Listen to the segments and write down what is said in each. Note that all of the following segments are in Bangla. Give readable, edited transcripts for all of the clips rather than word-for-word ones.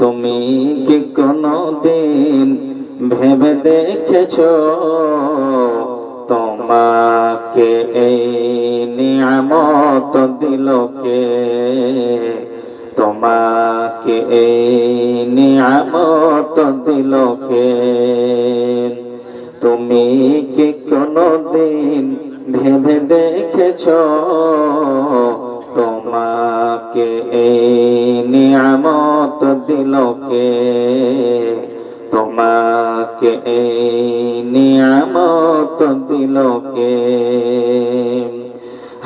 তুমি কি কোনদিন ভেবে দেখেছো তোমাকে এই নিয়ামত দিল কে? তোমাকে এই নিয়ামত দিল কে? তুমি কি কোনদিন ভেবে দেখেছো তোমাকে এই নিয়ামত দিল কে? তোমাকে এই নিয়ামত দিল কে?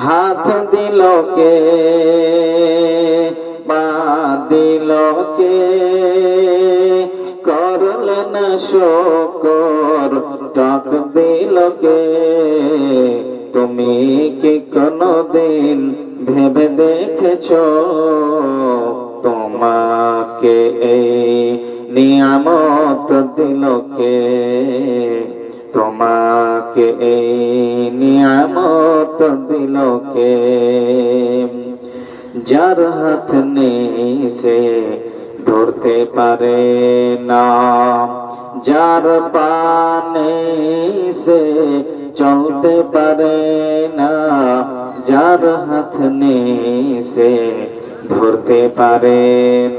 হাত দিল কে? পা দিল কে? করলেন শুকর টাক দিল কে? তুমি কি কোনদিন ভেবে দেখেছো তোমাকে এই নিয়ামত দিল কে? তোমাকে এই নিয়ামত দিল কে? যার হাত নেই সে ধরতে পারে না, যার পা নেই সে চলতে পারে না, যার হাত নেই সে ধরতে পারে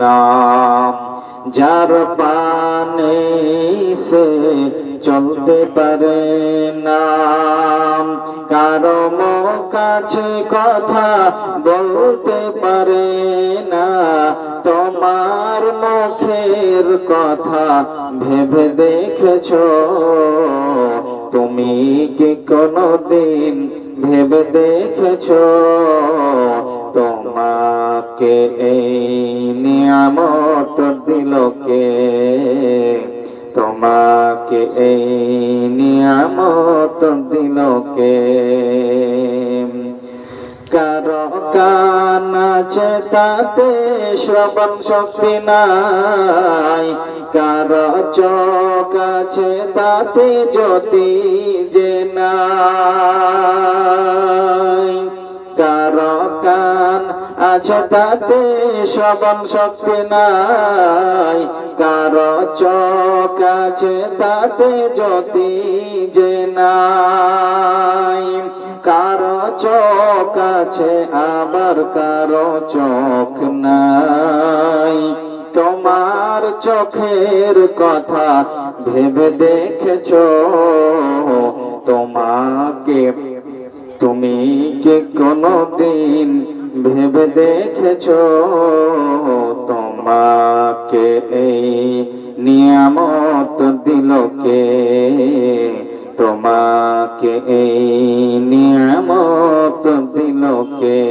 না, যার পা নেই সে চলতে পারে না। কারো কাছে কথা বলতে পারে না, তোমার মুখের কথা ভেবে দেখেছো তুমি কি কোনদিন ভেবে দেখেছো তোমাকে এই নিয়ামত দিল কে? তোমাকে এই নিয়ামত দিল কে? কারো কান আছে তাতে শ্রবণ শক্তি নাই, কারো চোখ আছে তাতে জ্যোতি যে নাই, কারো কান আছে তাতে শ্রবণ শক্তি নাই, কারো চোখ আছে তাতে জ্যোতি যে নাই, কারো চোখ আছে আবার কারো চোখ নাই। তোমার চোখের কথা ভেবে দেখেছো তোমাকে? তুমি কি কোনদিন ভেবে দেখেছো তোমাকে এই নিয়ামত দিল কে? তোমাকে এই নিয়ামত দিল কে?